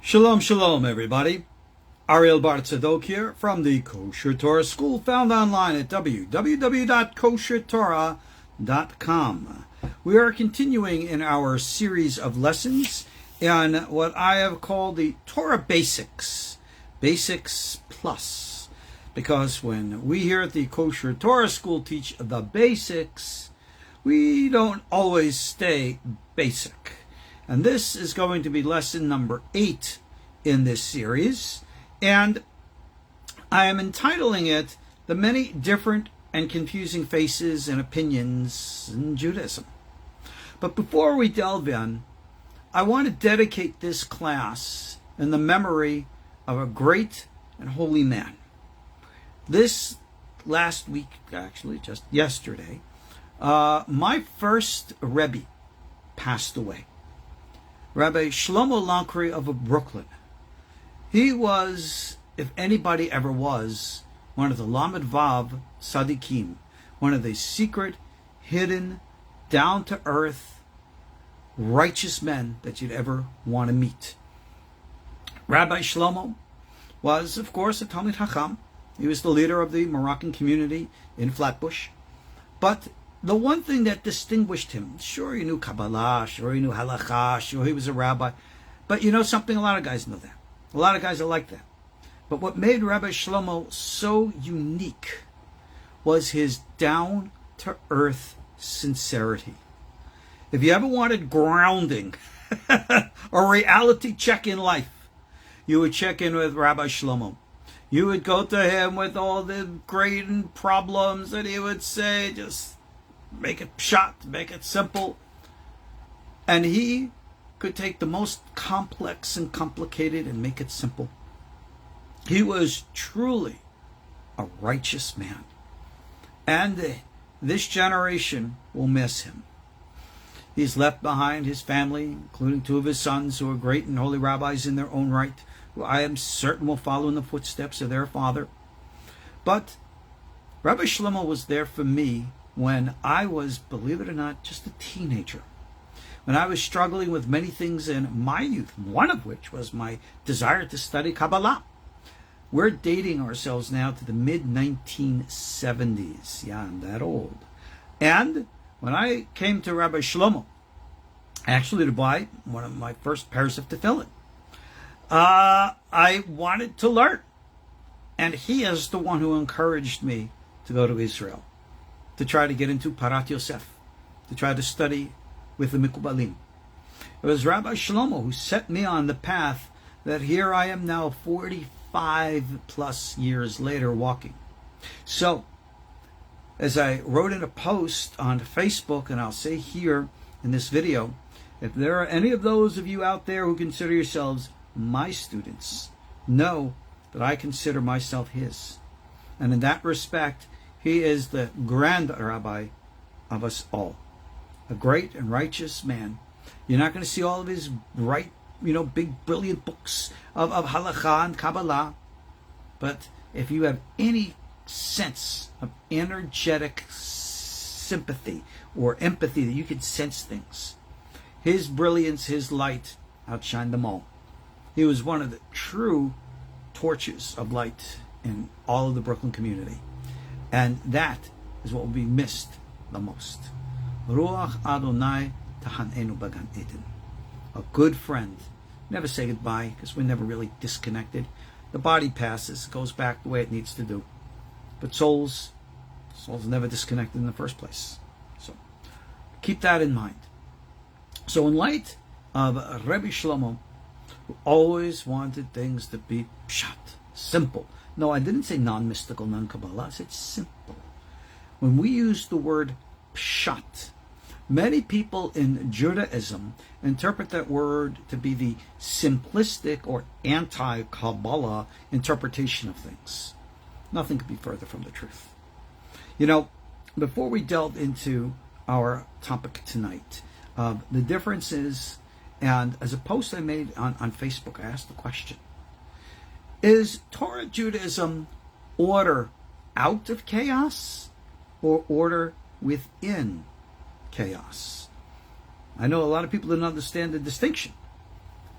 Shalom, shalom, everybody. Ariel Bar Tzadok here from the KosherTorah School, found online at www.KosherTorah.com. We are continuing in our series of lessons in what I have called the Torah Basics, Basics Plus. Because when we here at the KosherTorah School teach the basics, we don't always stay basic. And this is going to be lesson number 8 in this series. And I am entitling it The Many Different and Confusing Faces and Opinions in Judaism. But before we delve in, I want to dedicate this class in the memory of a great and holy man. This last week, actually just yesterday, my first Rebbe passed away. Rabbi Lankari of Brooklyn. He was, if anybody ever was, one of the Lamed Vav Tzadikim, one of the secret, hidden, down-to-earth, righteous men that you'd ever want to meet. Rabbi Shlomo was, of course, a Talmid Chacham. He was the leader of the Moroccan community in Flatbush. But the one thing that distinguished him, sure he knew Kabbalah, sure he knew Halakha, sure he was a rabbi, but you know something, a lot of guys know that. A lot of guys are like that. But what made Rabbi Shlomo so unique was his down-to-earth sincerity. If you ever wanted grounding, a reality check in life, you would check in with Rabbi Shlomo. You would go to him with all the great problems, and he would say, just make it Pshat, make it simple. And he could take the most complex and complicated and make it simple. He was truly a righteous man. And this generation will miss him. He's left behind his family, including 2 of his sons who are great and holy rabbis in their own right, who I am certain will follow in the footsteps of their father. But Rabbi Shlomo was there for me when I was, believe it or not, just a teenager. When I was struggling with many things in my youth, one of which was my desire to study Kabbalah. We're dating ourselves now to the mid-1970s. Yeah, I'm that old. And when I came to Rabbi Shlomo, actually to buy one of my first pairs of tefillin, I wanted to learn. And he is the one who encouraged me to go to Israel, to try to get into Parat Yosef, to try to study with the Mikubalim. It was Rabbi Shlomo who set me on the path that here I am now 45 plus years later walking. So, as I wrote in a post on Facebook, and I'll say here in this video, if there are any of those of you out there who consider yourselves my students, know that I consider myself his. And in that respect, he is the grand rabbi of us all. A great and righteous man. You're not going to see all of his bright, big, brilliant books of Halakha and Kabbalah. But if you have any sense of energetic sympathy or empathy that you can sense things, his brilliance, his light outshined them all. He was one of the true torches of light in all of the Brooklyn community. And that is what will be missed the most. Ruach Adonai Tahanenu Bagan Eden. A good friend. Never say goodbye, because we're never really disconnected. The body passes, goes back the way it needs to do. But souls never disconnected in the first place. So keep that in mind. So in light of Rabbi Shlomo, who always wanted things to be Pshat, simple. No, I didn't say non-mystical, non-Kabbalah. I said simple. When we use the word Pshat, many people in Judaism interpret that word to be the simplistic or anti-Kabbalah interpretation of things. Nothing could be further from the truth. Before we delve into our topic tonight, the differences, and as a post I made on Facebook, I asked the question, is Torah Judaism order out of chaos or order within chaos? I know a lot of people didn't understand the distinction.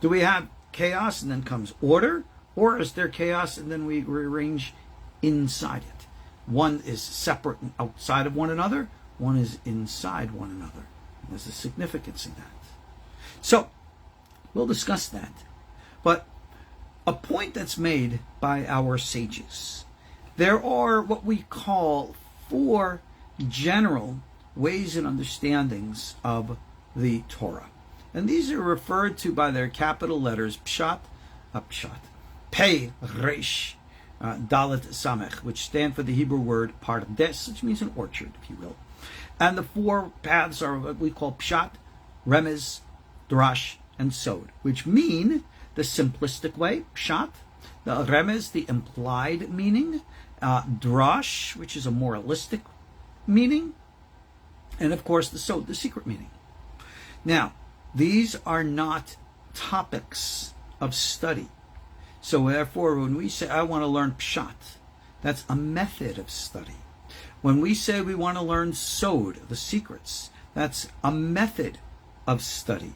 Do we have chaos and then comes order? Or is there chaos and then we rearrange inside it? One is separate and outside of one another. One is inside one another. There's a significance in that. So, we'll discuss that. But a point that's made by our sages. There are what we call 4 general ways and understandings of the Torah. And these are referred to by their capital letters, Pshat, Pei, Resh, Dalet, Samech, which stand for the Hebrew word pardes, which means an orchard, if you will. And the 4 paths are what we call Pshat, Remez, Drash, and Sod, which mean the simplistic way, Pshat, the Remez, the implied meaning, Drash, which is a moralistic meaning, and of course the Sod, the secret meaning. Now, these are not topics of study. So therefore, when we say, I want to learn Pshat, that's a method of study. When we say we want to learn Sod, the secrets, that's a method of study.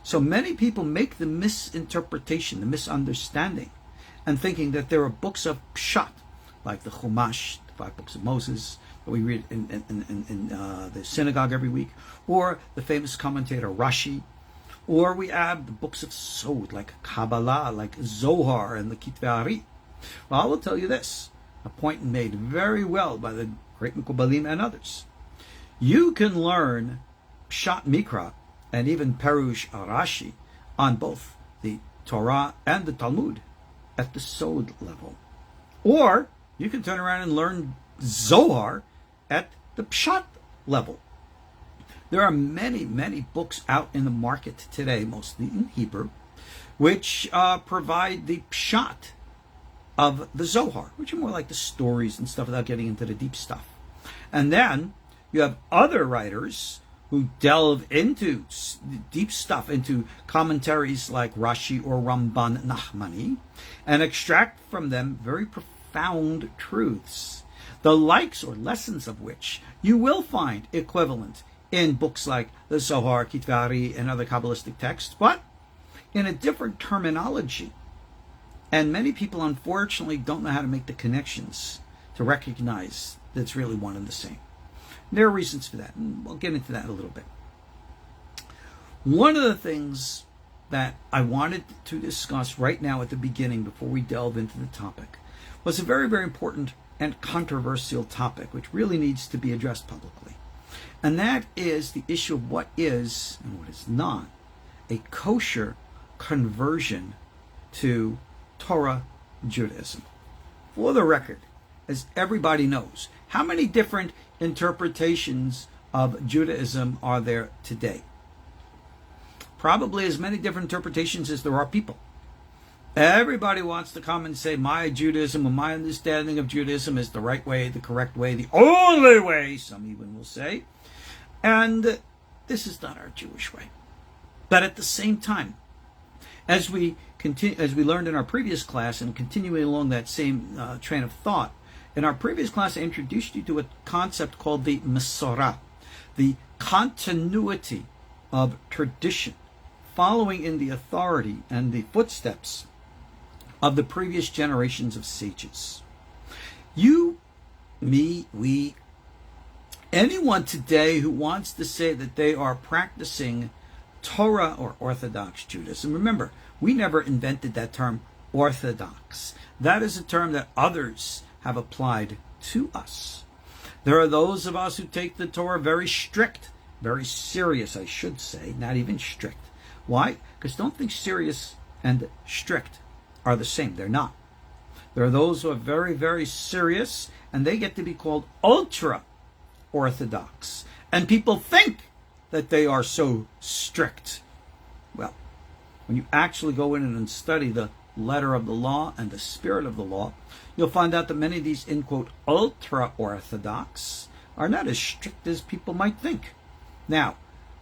So many people make the misinterpretation, the misunderstanding, and thinking that there are books of Pshat, like the Chumash, the 5 books of Moses, that we read in the synagogue every week, or the famous commentator Rashi, or we have the books of Sod, like Kabbalah, like Zohar, and the Kitvei Ari. Well, I will tell you this, a point made very well by the great Mekubalim and others. You can learn Pshat Mikra, and even Perush Rashi, on both the Torah and the Talmud at the Sod level. Or you can turn around and learn Zohar at the Pshat level. There are many, many books out in the market today, mostly in Hebrew, which provide the Pshat of the Zohar, which are more like the stories and stuff without getting into the deep stuff. And then you have other writers who delve into deep stuff, into commentaries like Rashi or Ramban Nachmani, and extract from them very profound truths, the likes or lessons of which you will find equivalent in books like the Zohar, Kitvei Ari, and other Kabbalistic texts, but in a different terminology. And many people, unfortunately, don't know how to make the connections to recognize that it's really one and the same. There are reasons for that, and we'll get into that in a little bit. One of the things that I wanted to discuss right now at the beginning, before we delve into the topic, was a very, very important and controversial topic, which really needs to be addressed publicly. And that is the issue of what is and what is not a kosher conversion to Torah Judaism. For the record, as everybody knows, how many different interpretations of Judaism are there today? Probably as many different interpretations as there are people. Everybody wants to come and say, my Judaism or my understanding of Judaism is the right way, the correct way, the only way, some even will say. And this is not our Jewish way. But at the same time, as we learned in our previous class, and continuing along that same train of thought, in our previous class I introduced you to a concept called the Mesorah, the continuity of tradition, following in the authority and the footsteps of the previous generations of sages. You, me, we, anyone today who wants to say that they are practicing Torah or Orthodox Judaism, remember, we never invented that term Orthodox. That is a term that others have applied to us. There are those of us who take the Torah very strict, very serious, I should say, not even strict. Why? Because don't think serious and strict are the same. They're not. There are those who are very, very serious, and they get to be called ultra-Orthodox. And people think that they are so strict. Well, when you actually go in and study the letter of the law and the spirit of the law, you'll find out that many of these, in quote, ultra-Orthodox are not as strict as people might think. Now,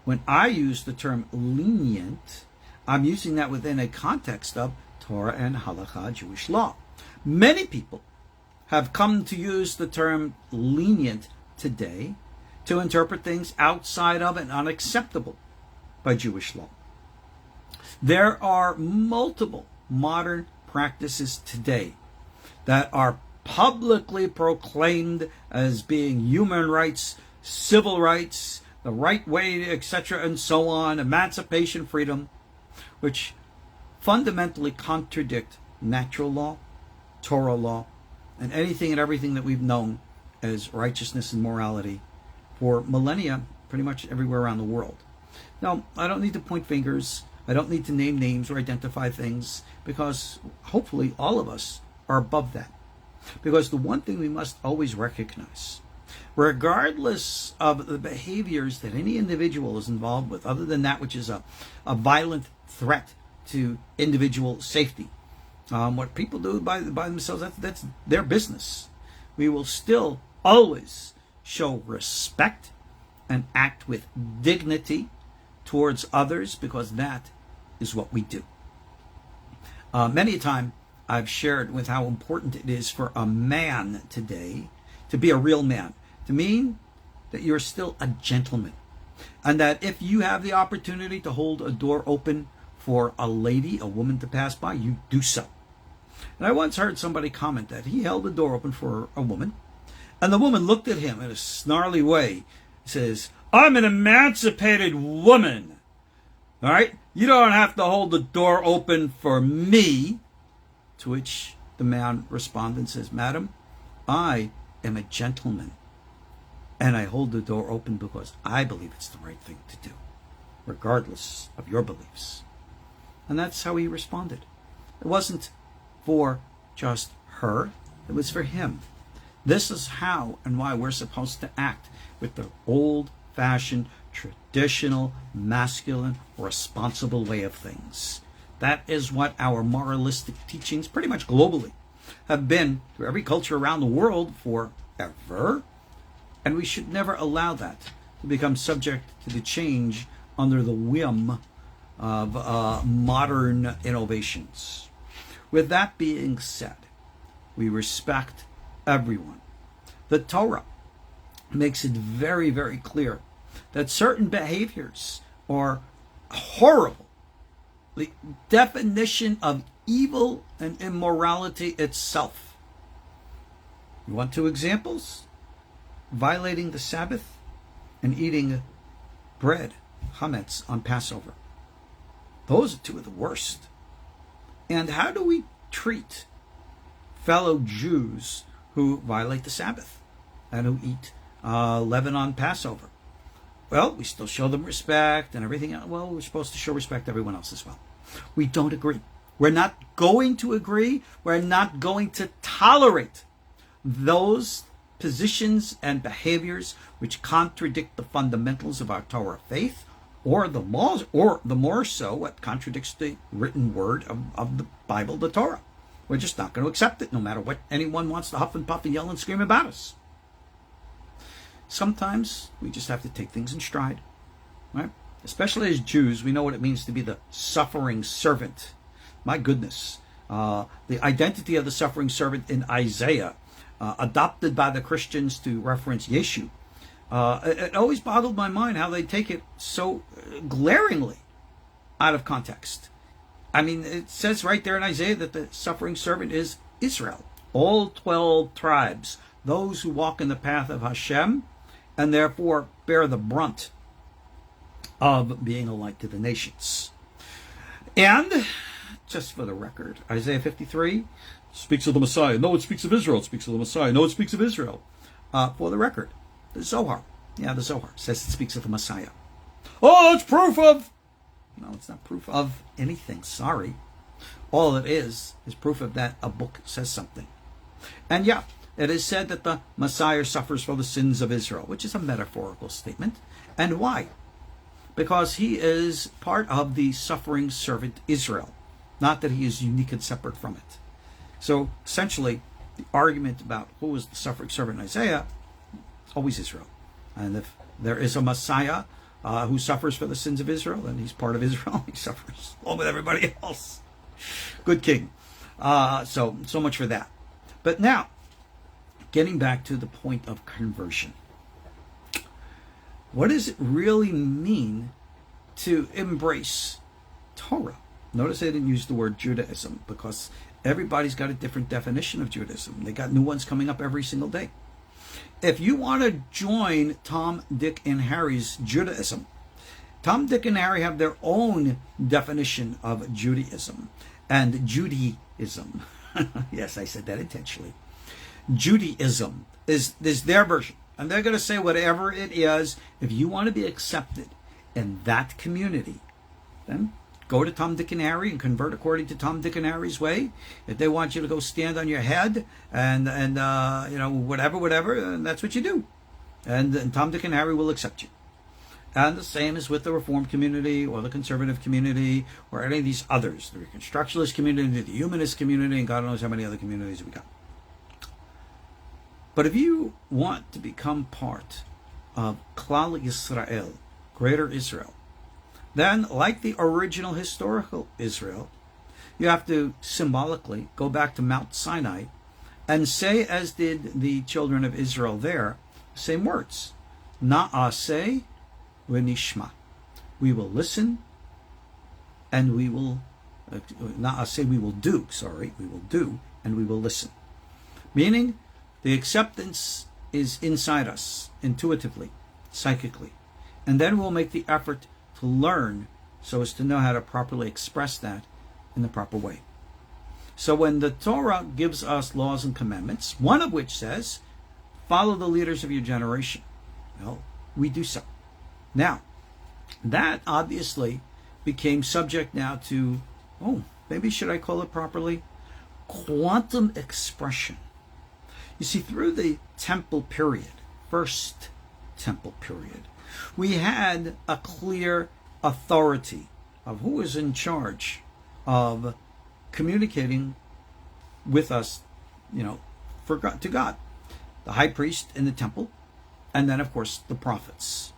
when I use the term lenient, I'm using that within a context of Torah and Halakha, Jewish law. Many people have come to use the term lenient today to interpret things outside of and unacceptable by Jewish law. There are multiple modern practices today that are publicly proclaimed as being human rights, civil rights, the right way, etc., and so on, emancipation, freedom, which fundamentally contradict natural law, Torah law, and anything and everything that we've known as righteousness and morality for millennia, pretty much everywhere around the world. Now, I don't need to point fingers. I don't need to name names or identify things, because hopefully all of us are above that. Because the one thing we must always recognize, regardless of the behaviors that any individual is involved with, other than that which is a violent threat to individual safety, what people do by themselves, that's their business. We will still always show respect and act with dignity towards others, because that is what we do. Many a time I've shared with how important it is for a man today to be a real man, to mean that you're still a gentleman, and that if you have the opportunity to hold a door open for a lady, a woman to pass by, you do so. And I once heard somebody comment that he held the door open for a woman, and the woman looked at him in a snarly way, says, "I'm an emancipated woman. All right? You don't have to hold the door open for me." To which the man responded and says, "Madam, I am a gentleman, and I hold the door open because I believe it's the right thing to do, regardless of your beliefs." And that's how he responded. It wasn't for just her, it was for him. This is how and why we're supposed to act with the old-fashioned, traditional, masculine, responsible way of things. That is what our moralistic teachings, pretty much globally, have been to every culture around the world forever. And we should never allow that to become subject to the change under the whim of modern innovations. With that being said, we respect everyone. The Torah makes it very, very clear that certain behaviors are horrible. The definition of evil and immorality itself. You want two examples? Violating the Sabbath and eating bread, chametz, on Passover. Those are two of the worst. And how do we treat fellow Jews who violate the Sabbath and who eat leaven on Passover? Well, we still show them respect and everything else. Well, we're supposed to show respect to everyone else as well. We don't agree. We're not going to agree. We're not going to tolerate those positions and behaviors which contradict the fundamentals of our Torah faith, or the more so, what contradicts the written word of the Bible, the Torah. We're just not going to accept it, no matter what anyone wants to huff and puff and yell and scream about us. Sometimes we just have to take things in stride, right? Especially as Jews, we know what it means to be the suffering servant. My goodness, the identity of the suffering servant in Isaiah, adopted by the Christians to reference Yeshu. It always boggled my mind how they take it so glaringly out of context. I mean, it says right there in Isaiah that the suffering servant is Israel, all 12 tribes, those who walk in the path of Hashem, and therefore bear the brunt of being a light to the nations. And, just for the record, Isaiah 53 speaks of the Messiah. No, it speaks of Israel. It speaks of the Messiah. No, it speaks of Israel. For the record, the Zohar. Yeah, the Zohar says it speaks of the Messiah. Oh, it's proof of... No, it's not proof of anything. Sorry. All it is proof of that a book says something. And yeah, it is said that the Messiah suffers for the sins of Israel, which is a metaphorical statement. And why? Because he is part of the suffering servant Israel, not that he is unique and separate from it. So essentially, the argument about who was the suffering servant in Isaiah, always Israel. And if there is a Messiah who suffers for the sins of Israel, then he's part of Israel. He suffers along with everybody else. Good king. So much for that. But now, getting back to the point of conversion. What does it really mean to embrace Torah? Notice they didn't use the word Judaism, because everybody's got a different definition of Judaism. They got new ones coming up every single day. If you want to join Tom, Dick, and Harry's Judaism, Tom, Dick, and Harry have their own definition of Judaism. And Judaism, yes, I said that intentionally. Judaism is their version. And they're going to say whatever it is. If you want to be accepted in that community, then go to Tom, Dick, and Harry and convert according to Tom, Dick, and Harry's way. If they want you to go stand on your head and whatever, and that's what you do. And Tom, Dick, and Harry will accept you. And the same is with the Reformed community or the conservative community or any of these others, the Reconstructionist community, the Humanist community, and God knows how many other communities we got. But if you want to become part of Klal Yisrael, Greater Israel, then, like the original historical Israel, you have to symbolically go back to Mount Sinai and say, as did the children of Israel there, the same words. Na'aseh v'nishma. We will listen and we will, na'aseh, we will do, and we will listen. Meaning, the acceptance is inside us, intuitively, psychically. And then we'll make the effort to learn so as to know how to properly express that in the proper way. So when the Torah gives us laws and commandments, one of which says, follow the leaders of your generation, well, we do so. Now, that obviously became subject now to, maybe should I call it properly? Quantum expression. You see, through the temple period, first temple period, we had a clear authority of who is in charge of communicating with us, to God. The high priest in the temple, and then, of course, the prophets.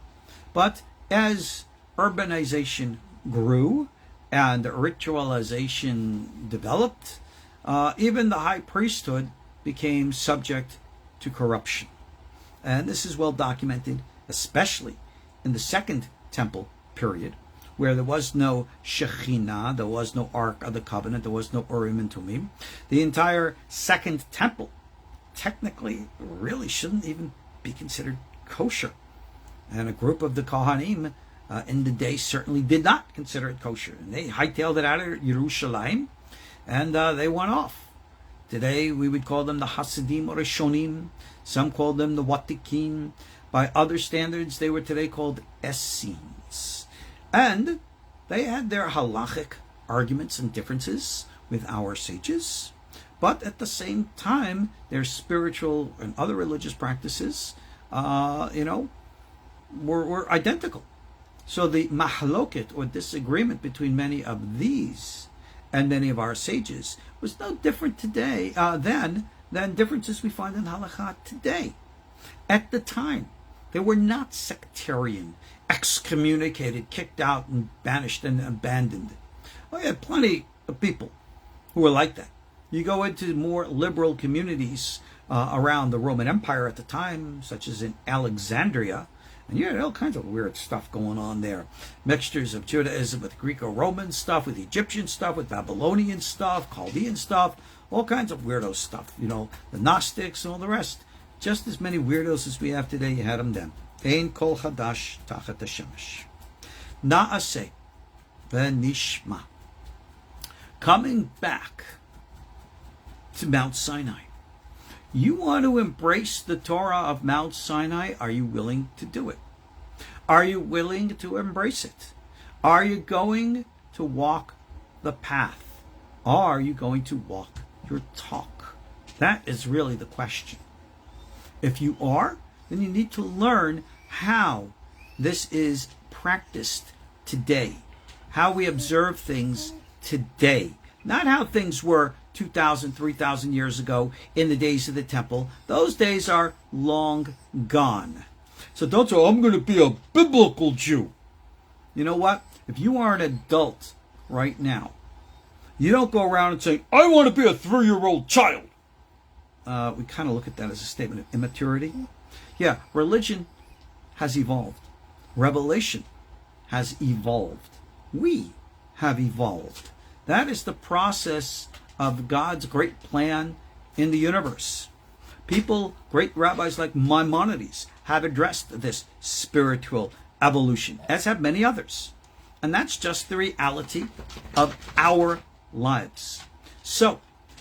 But as urbanization grew and ritualization developed, even the high priesthood became subject to corruption. And this is well documented, especially in the second temple period, where there was no Shekhinah, there was no Ark of the Covenant, there was no Urim and Tumim. The entire second temple technically really shouldn't even be considered kosher. And a group of the Kohanim in the day certainly did not consider it kosher. And they hightailed it out of Yerushalayim, and they went off. Today we would call them the Hasidim or Rishonim. Some called them the Watikim. By other standards, they were today called Essenes. And they had their halachic arguments and differences with our sages. But at the same time, their spiritual and other religious practices, were identical. So the mahloket, or disagreement between many of these and many of our sages, was no different today than differences we find in halakha today. At the time, they were not sectarian, excommunicated, kicked out, and banished and abandoned. We had plenty of people who were like that. You go into more liberal communities around the Roman Empire at the time, such as in Alexandria, and you had all kinds of weird stuff going on there. Mixtures of Judaism with Greco-Roman stuff, with Egyptian stuff, with Babylonian stuff, Chaldean stuff, all kinds of weirdo stuff. The Gnostics and all the rest. Just as many weirdos as we have today, you had them then. Ein kol chadash tachat hashemesh. Na'aseh v'nishma. Coming back to Mount Sinai. You want to embrace the Torah of Mount Sinai? Are you willing to do it? Are you willing to embrace it? Are you going to walk the path? Are you going to walk your talk? That is really the question. If you are, then you need to learn how this is practiced today, how we observe things today, not how things were 2,000, 3,000 years ago in the days of the temple. Those days are long gone. So don't say, I'm going to be a biblical Jew. You know what? If you are an adult right now, you don't go around and say, I want to be a 3-year-old child. We kind of look at that as a statement of immaturity. Yeah, religion has evolved. Revelation has evolved. We have evolved. That is the process of God's great plan in the universe. People, great rabbis like Maimonides, have addressed this spiritual evolution, as have many others. And that's just the reality of our lives. So,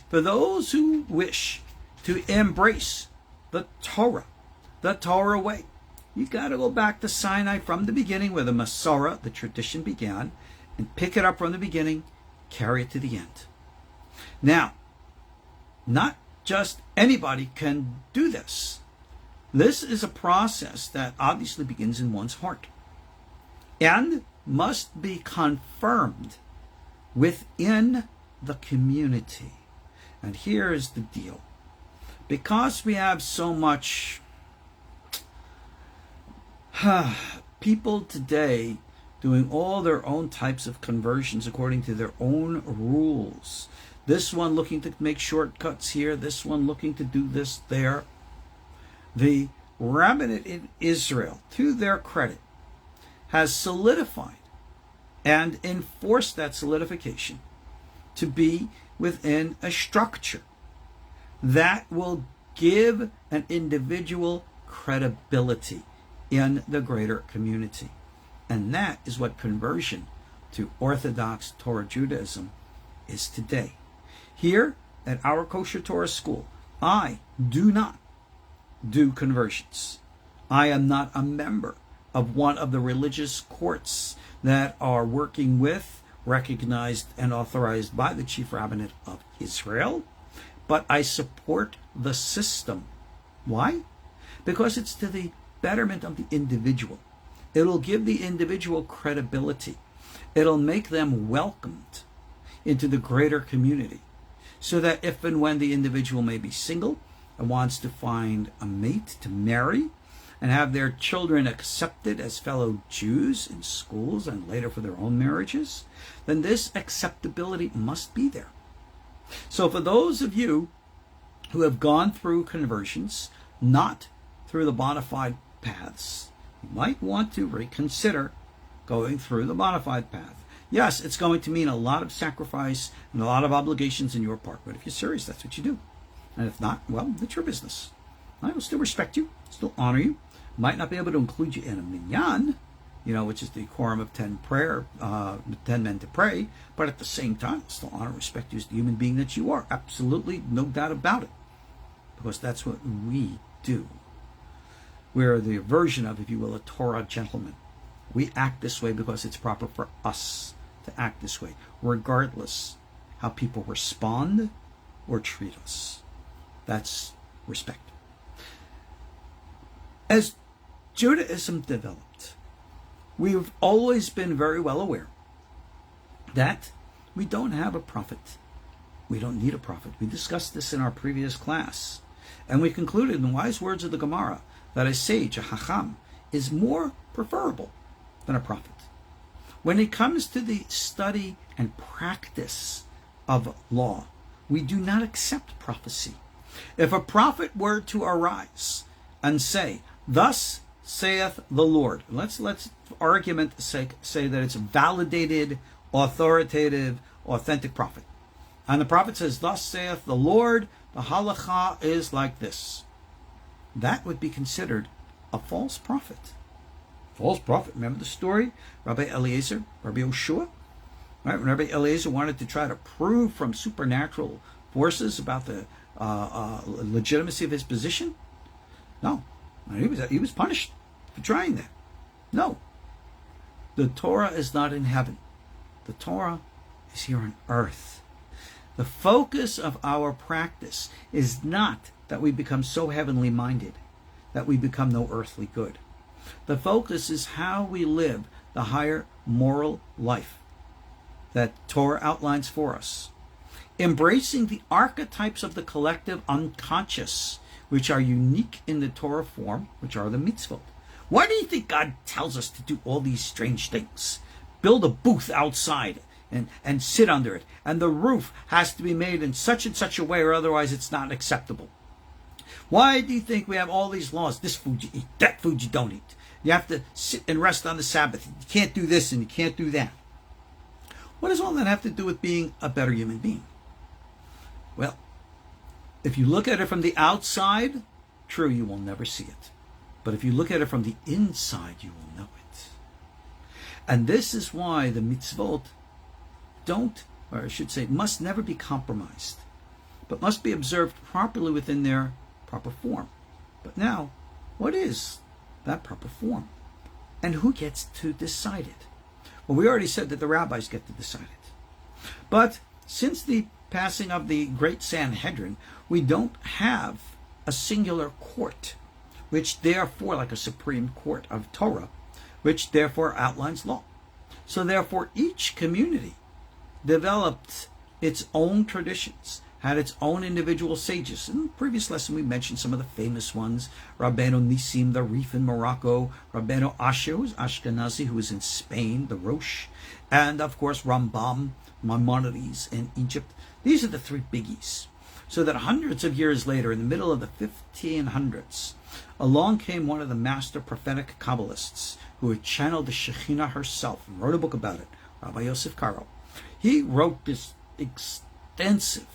for those who wish to embrace the Torah way, you got to go back to Sinai from the beginning, where the Masorah, the tradition, began, and pick it up from the beginning, carry it to the end. Now, not just anybody can do this. This is a process that obviously begins in one's heart and must be confirmed within the community. And here is the deal. Because we have so much people today doing all their own types of conversions according to their own rules. This one looking to make shortcuts here, this one looking to do this there. The rabbinate in Israel, to their credit, has solidified and enforced that solidification to be within a structure that will give an individual credibility in the greater community. And that is what conversion to Orthodox Torah Judaism is today. Here at our KosherTorah School, I do not do conversions. I am not a member of one of the religious courts that are working with, recognized, and authorized by the Chief Rabbinate of Israel, but I support the system. Why? Because it's to the betterment of the individual. It'll give the individual credibility. It'll make them welcomed into the greater community, so that if and when the individual may be single and wants to find a mate to marry and have their children accepted as fellow Jews in schools and later for their own marriages, then this acceptability must be there. So for those of you who have gone through conversions, not through the bona fide paths, you might want to reconsider going through the bona fide path. Yes, it's going to mean a lot of sacrifice and a lot of obligations on your part, but if you're serious, that's what you do. And if not, well, it's your business. I will still respect you, still honor you. Might not be able to include you in a minyan, which is the quorum of 10 men to pray, but at the same time, I'll still honor and respect you as the human being that you are. Absolutely, no doubt about it. Because that's what we do. We're the version of, if you will, a Torah gentleman. We act this way because it's proper for us to act this way, regardless how people respond or treat us. That's respect. As Judaism developed, we've always been very well aware that we don't have a prophet. We don't need a prophet. We discussed this in our previous class. And we concluded in the wise words of the Gemara that a sage, a Chacham, is more preferable than a prophet. When it comes to the study and practice of law, we do not accept prophecy. If a prophet were to arise and say, "Thus saith the Lord," let's argument say that it's a validated, authoritative, authentic prophet. And the prophet says, "Thus saith the Lord, the Halakha is like this." That would be considered a false prophet. False prophet. Remember the story? Rabbi Eliezer, Rabbi Yoshua? Right? When Rabbi Eliezer wanted to try to prove from supernatural forces about the legitimacy of his position? No. He was punished for trying that. No. The Torah is not in heaven. The Torah is here on earth. The focus of our practice is not that we become so heavenly minded that we become no earthly good. The focus is how we live the higher moral life that Torah outlines for us. Embracing the archetypes of the collective unconscious, which are unique in the Torah form, which are the mitzvot. Why do you think God tells us to do all these strange things? Build a booth outside and sit under it, and the roof has to be made in such and such a way or otherwise it's not acceptable. Why do you think we have all these laws? This food you eat, that food you don't eat. You have to sit and rest on the Sabbath. You can't do this and you can't do that. What does all that have to do with being a better human being? Well, if you look at it from the outside, true, you will never see it. But if you look at it from the inside, you will know it. And this is why the mitzvot must never be compromised, but must be observed properly within their proper form. But now, what is that proper form? And who gets to decide it? Well, we already said that the rabbis get to decide it. But since the passing of the Great Sanhedrin, we don't have a singular court, which therefore, like a Supreme Court of Torah, which therefore outlines law. So therefore, each community developed its own traditions, had its own individual sages. In the previous lesson, we mentioned some of the famous ones. Rabbeinu Nissim, the Rif in Morocco, Rabbeinu Asher, who's Ashkenazi, who is in Spain, the Rosh, and of course Rambam, Maimonides in Egypt. These are the three biggies. So that hundreds of years later, in the middle of the 1500s, along came one of the master prophetic Kabbalists who had channeled the Shekhinah herself and wrote a book about it, Rabbi Yosef Karo. He wrote this extensive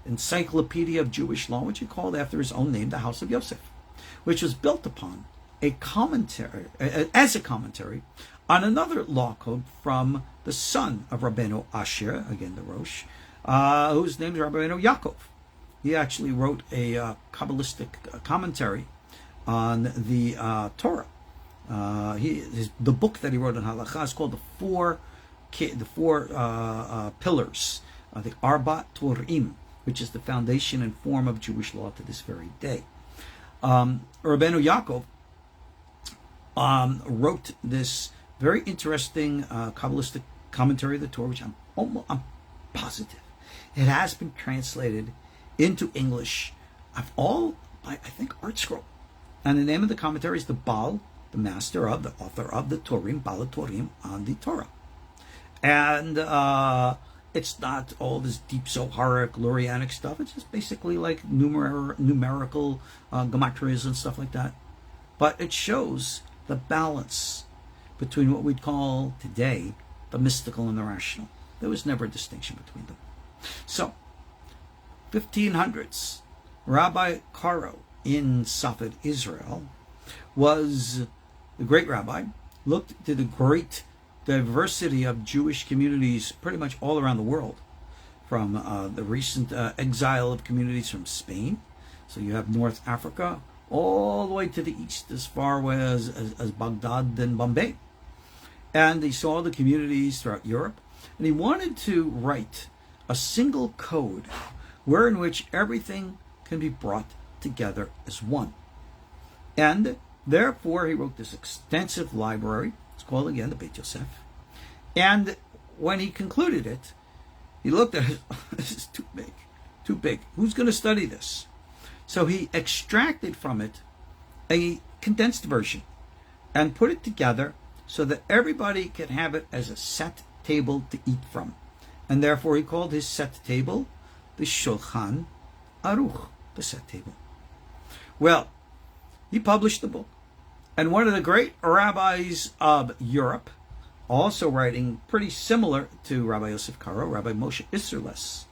encyclopedia of Jewish law, which he called after his own name, the House of Yosef, which was built upon a commentary on another law code from the son of Rabbeinu Asher, again the Rosh, whose name is Rabbeinu Yaakov. He actually wrote a Kabbalistic commentary on the Torah. The book that he wrote on Halakha is called the four pillars, the Arba Turim, which is the foundation and form of Jewish law to this very day. Rabbeinu Yaakov wrote this very interesting Kabbalistic commentary of the Torah, which I'm positive it has been translated into English I think Art Scroll. And the name of the commentary is the Baal, the master of, the author of the Turim, Baal Turim, on the Torah. And it's not all this deep Zoharic, Lurianic stuff. It's just basically like numerical gematrias and stuff like that. But it shows the balance between what we'd call today the mystical and the rational. There was never a distinction between them. So, 1500s, Rabbi Karo in Safed, Israel, was the great rabbi, looked to the great diversity of Jewish communities pretty much all around the world, from the recent exile of communities from Spain. So you have North Africa, all the way to the east, as far away as Baghdad and Bombay. And he saw the communities throughout Europe, and he wanted to write a single code wherein which everything can be brought together as one. And therefore he wrote this extensive library. It's called again the Beit Yosef. And when he concluded it, he looked at it. This is too big. Who's going to study this? So he extracted from it a condensed version and put it together so that everybody could have it as a set table to eat from. And therefore he called his set table the Shulchan Aruch, the set table. Well, he published the book. And one of the great rabbis of Europe, also writing pretty similar to Rabbi Yosef Karo, Rabbi Moshe Isserles,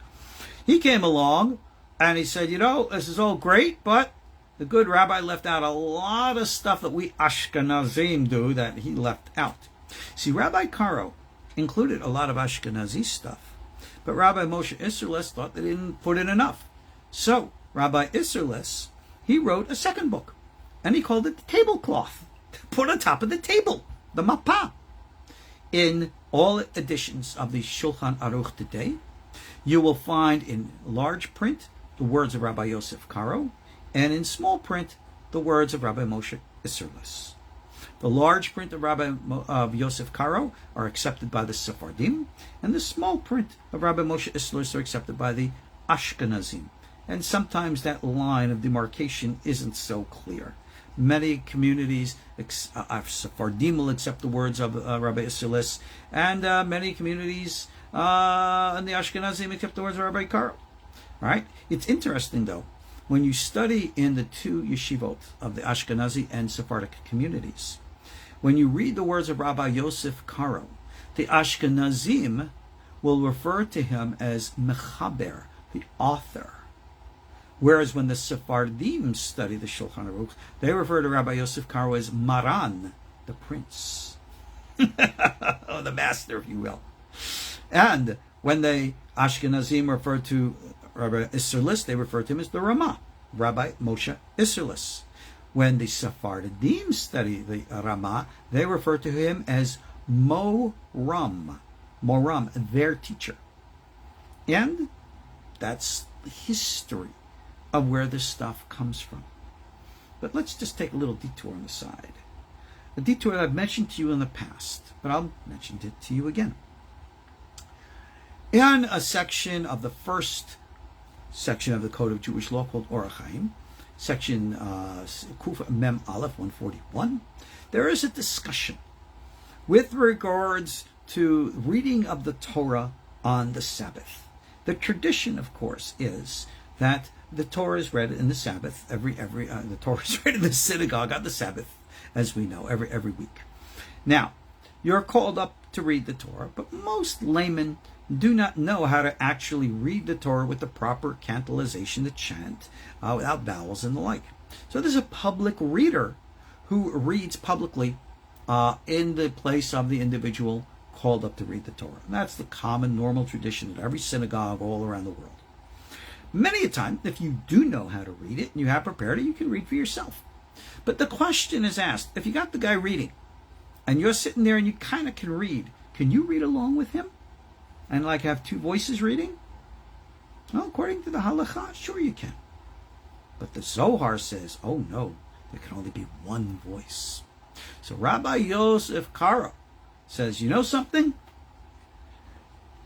he came along and he said, this is all great, but the good rabbi left out a lot of stuff that we Ashkenazim do that he left out. See, Rabbi Karo included a lot of Ashkenazi stuff, but Rabbi Moshe Isserles thought they didn't put in enough. So Rabbi Isserles, he wrote a second book, and he called it the tablecloth, put on top of the table, the Mapa. In all editions of the Shulchan Aruch today, you will find in large print the words of Rabbi Yosef Karo, and in small print the words of Rabbi Moshe Isserles. The large print of Yosef Karo are accepted by the Sephardim, and the small print of Rabbi Moshe Isserles are accepted by the Ashkenazim. And sometimes that line of demarcation isn't so clear. Many communities, Sephardim will accept the words of Rabbi Isserles, and many communities in the Ashkenazim accept the words of Rabbi Karo. Right? It's interesting, though, when you study in the two yeshivot of the Ashkenazi and Sephardic communities, when you read the words of Rabbi Yosef Karo, the Ashkenazim will refer to him as Mechaber, the author. Whereas when the Sephardim study the Shulchan Aruch, they refer to Rabbi Yosef Karo as Maran, the prince. Oh, the master, if you will. And when the Ashkenazim refer to Rabbi Isserlis, they refer to him as the Ramah, Rabbi Moshe Isserlis. When the Sephardim study the Ramah, they refer to him as Moram, their teacher. And that's the history of where this stuff comes from. But let's just take a little detour on the side. A detour that I've mentioned to you in the past, but I'll mention it to you again. In a section of the first section of the Code of Jewish Law called Orach Chaim, section Kuf Mem Aleph 141, there is a discussion with regards to reading of the Torah on the Sabbath. The tradition, of course, is that the Torah is read in the Sabbath. The Torah is read in the synagogue on the Sabbath, as we know, every week. Now, you're called up to read the Torah, but most laymen do not know how to actually read the Torah with the proper cantillization, the chant, without vowels and the like. So there's a public reader who reads publicly in the place of the individual called up to read the Torah. And that's the common, normal tradition of every synagogue all around the world. Many a time, if you do know how to read it and you have prepared it, you can read for yourself. But the question is asked, if you got the guy reading and you're sitting there and you kind of can read, can you read along with him and like have two voices reading? Well, according to the Halakha, sure you can. But the Zohar says, oh no, there can only be one voice. So Rabbi Yosef Karo says, you know something?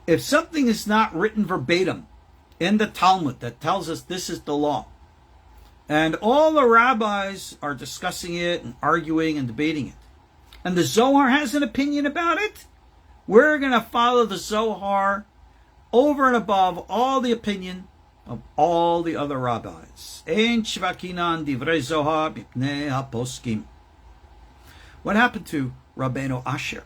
If something is not written verbatim in the Talmud that tells us this is the law, and all the rabbis are discussing it and arguing and debating it, and the Zohar has an opinion about it, we're going to follow the Zohar over and above all the opinion of all the other rabbis. Ein shvakinan divrei Zohar mipnei haposkim. What happened to Rabbeinu Asher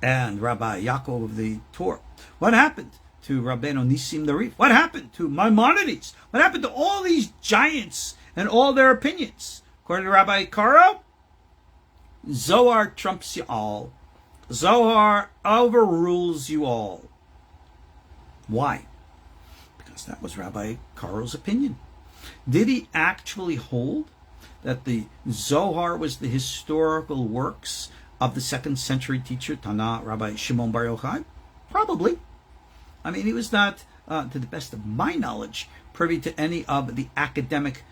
and Rabbi Yaakov of the Torah? What happened to Rabbeinu Nisim the Rif? What happened to Maimonides? What happened to all these giants and all their opinions? According to Rabbi Karo, Zohar trumps you all. Zohar overrules you all. Why? Because that was Rabbi Karo's opinion. Did he actually hold that the Zohar was the historical works of the 2nd century teacher, Tana, Rabbi Shimon Bar Yochai? Probably. I mean, he was not, to the best of my knowledge, privy to any of the academic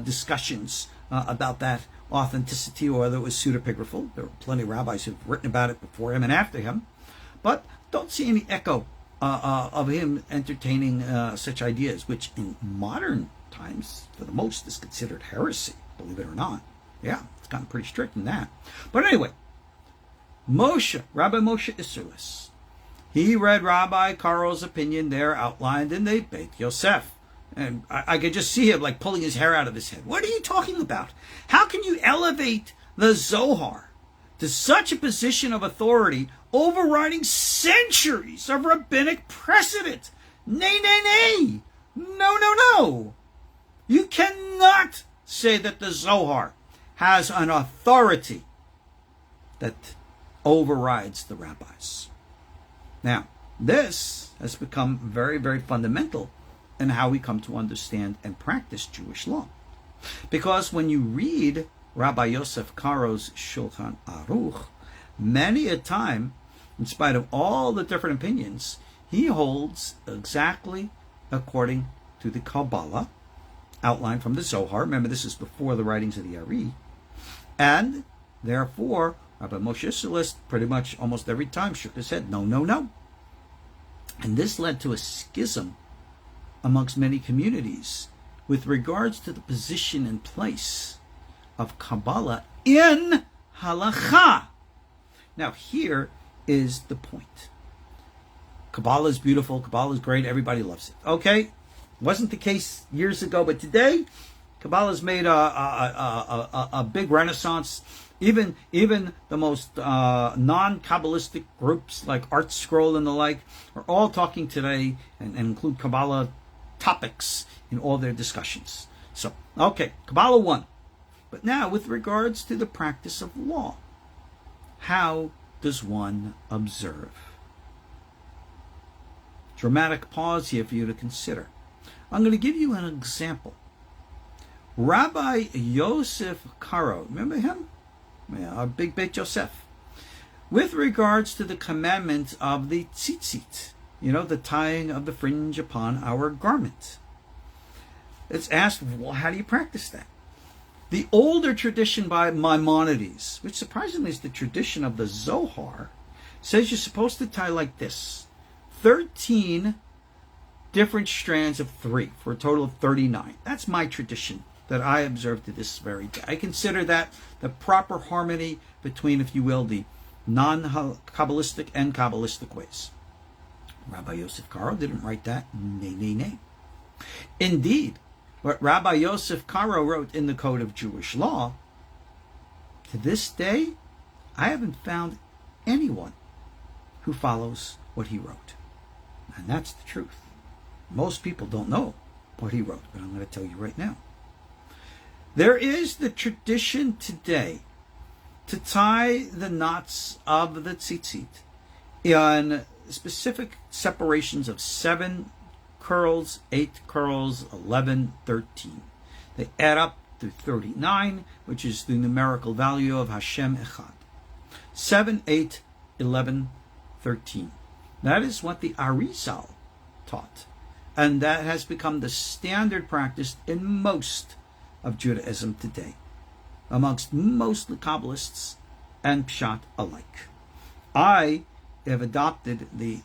discussions about that authenticity or whether it was pseudepigraphal. There were plenty of rabbis who've written about it before him and after him. But don't see any echo of him entertaining such ideas, which in modern times, for the most, is considered heresy, believe it or not. Yeah, it's gotten pretty strict in that. But anyway, Rabbi Moshe Isserlis, he read Rabbi Karo's opinion there outlined in the Beit Yosef. And I could just see him like pulling his hair out of his head. What are you talking about? How can you elevate the Zohar to such a position of authority, overriding centuries of rabbinic precedent? Nay, nay, nay. No, no, no. You cannot say that the Zohar has an authority that overrides the rabbis. Now, this has become very, very fundamental in how we come to understand and practice Jewish law. Because when you read Rabbi Yosef Karo's Shulchan Aruch, many a time, in spite of all the different opinions, he holds exactly according to the Kabbalah, outlined from the Zohar. Remember, this is before the writings of the Ariel. And therefore, Rabbi Moshe Isserlis pretty much almost every time shook his head, no, no, no. And this led to a schism amongst many communities with regards to the position and place of Kabbalah in Halakha. Now, here is the point. Kabbalah is beautiful. Kabbalah is great. Everybody loves it. Okay? Wasn't the case years ago, but today, Kabbalah has made a big renaissance. Even the most non-Kabbalistic groups like Art Scroll and the like are all talking today and include Kabbalah topics in all their discussions. So, okay, Kabbalah 1. But now, with regards to the practice of law, how does one observe? Dramatic pause here for you to consider. I'm going to give you an example. Rabbi Yosef Karo, remember him? Yeah, our big Beit Yosef. With regards to the commandment of the Tzitzit, the tying of the fringe upon our garment. It's asked, well, how do you practice that? The older tradition by Maimonides, which surprisingly is the tradition of the Zohar, says you're supposed to tie like this. 13 different strands of 3 for a total of 39. That's my tradition that I observe to this very day. I consider that the proper harmony between, if you will, the non-Kabbalistic and Kabbalistic ways. Rabbi Yosef Karo didn't write that. Nay. Indeed, what Rabbi Yosef Karo wrote in the Code of Jewish Law, to this day, I haven't found anyone who follows what he wrote. And that's the truth. Most people don't know what he wrote, but I'm going to tell you right now. There is the tradition today to tie the knots of the tzitzit in specific separations of 7 curls, 8 curls, 11, 13. They add up to 39, which is the numerical value of Hashem Echad. 7, 8, 11, 13. That is what the Ariel taught. And that has become the standard practice in most of Judaism today, amongst most Kabbalists and Pshat alike. I have adopted the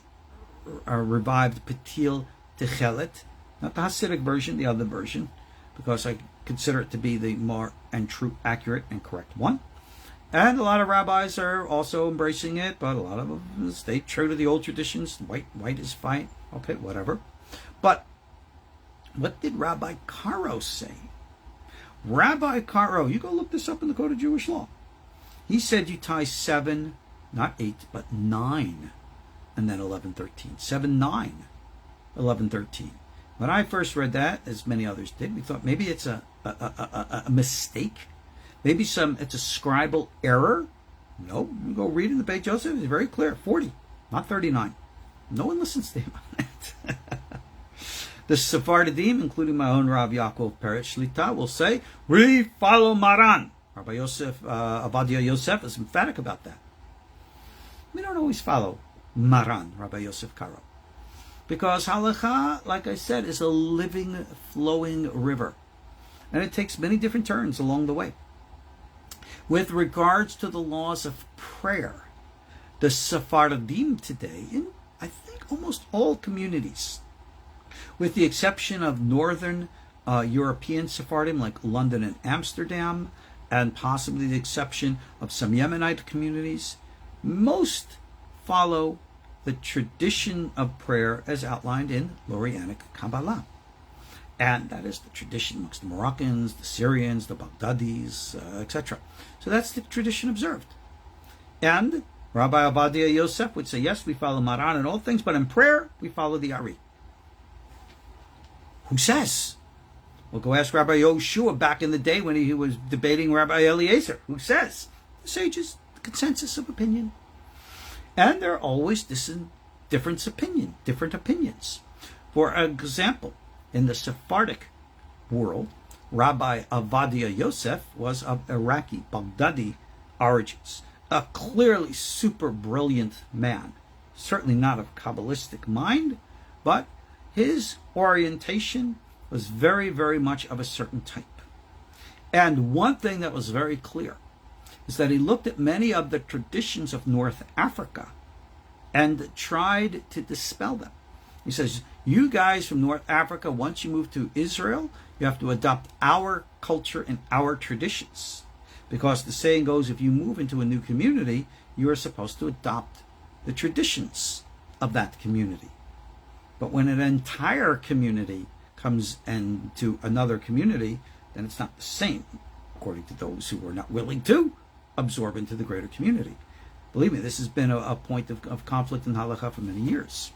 revived Patil Techelet, not the Hasidic version, the other version, because I consider it to be the more and true, accurate, and correct one. And a lot of rabbis are also embracing it, but a lot of them stay true to the old traditions. White is fine. Okay, whatever. But what did Rabbi Karo say? Rabbi Karo, you go look this up in the Code of Jewish Law. He said you tie 7, not 8, but 9, and then 11, 13. 7, 9, 11, 13. When I first read that, as many others did, we thought maybe it's a mistake. Maybe it's a scribal error. No, you go read in the Beit Joseph. It's very clear. 40, not 39. No one listens to him on that. The Sephardi, including my own Rav Yaakov Peretz Shlita, will say, we follow Maran. Rabbi Yosef, Avadia Yosef is emphatic about that. We don't always follow Maran, Rabbi Yosef Karo. Because Halakha, like I said, is a living, flowing river. And it takes many different turns along the way. With regards to the laws of prayer, the Sephardim today, in I think almost all communities, with the exception of northern European Sephardim like London and Amsterdam, and possibly the exception of some Yemenite communities, most follow the tradition of prayer as outlined in Lorianic Kabbalah. And that is the tradition amongst the Moroccans, the Syrians, the Baghdadis, etc. So that's the tradition observed. And Rabbi Avadia Yosef would say, yes, we follow Maran in all things, but in prayer, we follow the Ari. Who says? We'll go ask Rabbi Yoshua back in the day when he was debating Rabbi Eliezer. Who says? The sages, the consensus of opinion. And there are always different opinions. For example, in the Sephardic world, Rabbi Avadia Yosef was of Iraqi, Baghdadi origins. A clearly super brilliant man. Certainly not of Kabbalistic mind, but his orientation was very, very much of a certain type. And one thing that was very clear is that he looked at many of the traditions of North Africa and tried to dispel them. He says, you guys from North Africa, once you move to Israel, you have to adopt our culture and our traditions. Because the saying goes, if you move into a new community, you are supposed to adopt the traditions of that community. But when an entire community comes into another community, then it's not the same, according to those who are not willing to absorb into the greater community. Believe me, this has been a point of conflict in Halakha for many years.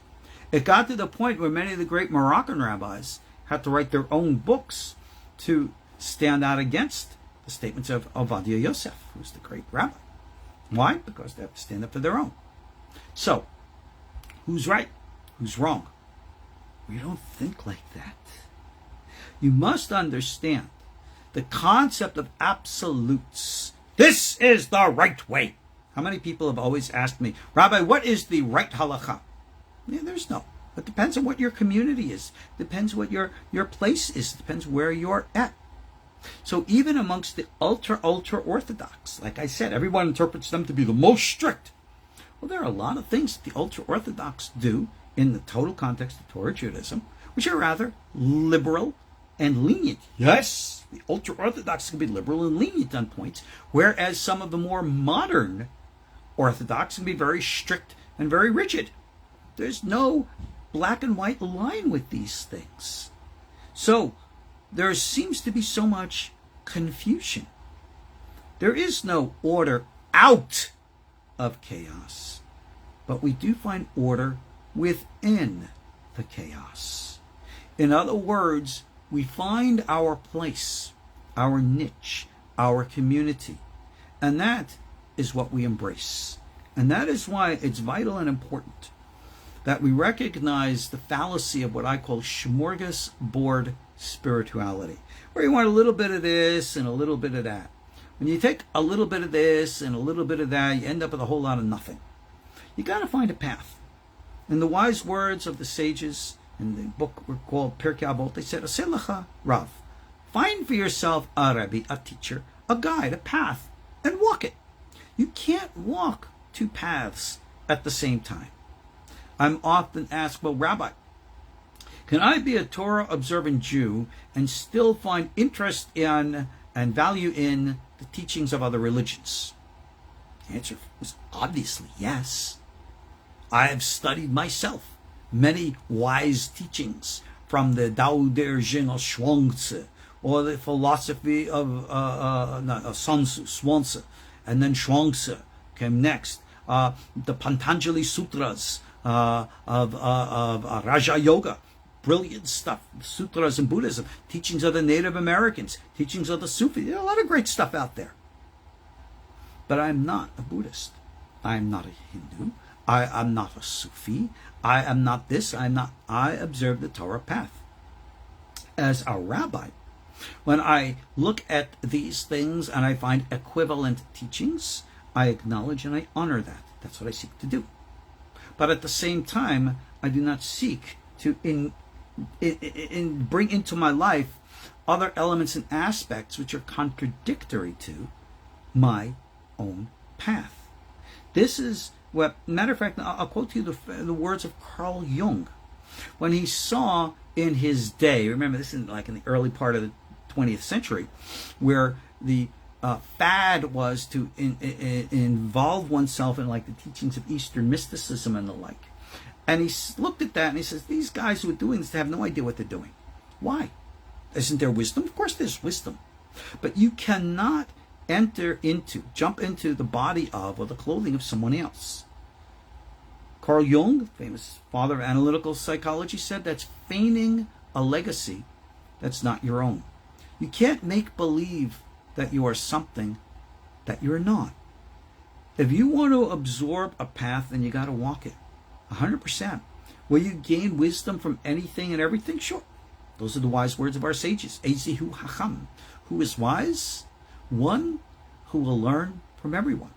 It got to the point where many of the great Moroccan rabbis had to write their own books to stand out against the statements of Ovadia Yosef, who's the great rabbi. Why? Because they have to stand up for their own. So, who's right? Who's wrong? We don't think like that. You must understand the concept of absolutes. This is the right way. How many people have always asked me, Rabbi, what is the right halakha? Yeah, there's no. It depends on what your community is. Depends what your place is. Depends where you're at. So even amongst the ultra Orthodox, like I said, everyone interprets them to be the most strict. Well, there are a lot of things that the ultra Orthodox do in the total context of Torah Judaism, which are rather liberal and lenient. Yes, the ultra Orthodox can be liberal and lenient on points, whereas some of the more modern Orthodox can be very strict and very rigid. There's no black and white line with these things. So there seems to be so much confusion. There is no order out of chaos, but we do find order within the chaos. In other words, we find our place, our niche, our community, and that is what we embrace. And that is why it's vital and important that we recognize the fallacy of what I call smorgasbord spirituality, where you want a little bit of this and a little bit of that. When you take a little bit of this and a little bit of that, you end up with a whole lot of nothing. You got to find a path. In the wise words of the sages in the book called Pirkei Avot, they said, "Aseh lecha Rav." Find for yourself a rabbi, a teacher, a guide, a path, and walk it. You can't walk two paths at the same time. I'm often asked, well, Rabbi, can I be a Torah-observant Jew and still find interest in and value in the teachings of other religions? The answer is obviously yes. I have studied myself many wise teachings from the Tao Der Jing of Chuang-Tzu, or the philosophy of Sun Tzu, Chuang-Tzu, and then Chuang-Tzu came next. The Patanjali Sutras of Raja Yoga, brilliant stuff. Sutras in Buddhism, teachings of the Native Americans, teachings of the Sufis. There's a lot of great stuff out there. But I'm not a Buddhist. I'm not a Hindu. I'm not a Sufi. I am not this. I observe the Torah path. As a rabbi, when I look at these things and I find equivalent teachings, I acknowledge and I honor that. That's what I seek to do. But at the same time, I do not seek to bring into my life other elements and aspects which are contradictory to my own path. This is what, matter of fact, I'll quote to you the words of Carl Jung. When he saw in his day, remember this is like in the early part of the 20th century, where the fad was to involve oneself in like the teachings of Eastern mysticism and the like. And he looked at that and he says, these guys who are doing this have no idea what they're doing. Why? Isn't there wisdom? Of course there's wisdom. But you cannot jump into the body of or the clothing of someone else. Carl Jung, famous father of analytical psychology, said that's feigning a legacy that's not your own. You can't make believe that you are something that you're not. If you want to absorb a path, then you got to walk it 100%. Will you gain wisdom from anything and everything? Sure. Those are the wise words of our sages. Ezihu hacham. Who is wise? One who will learn from everyone.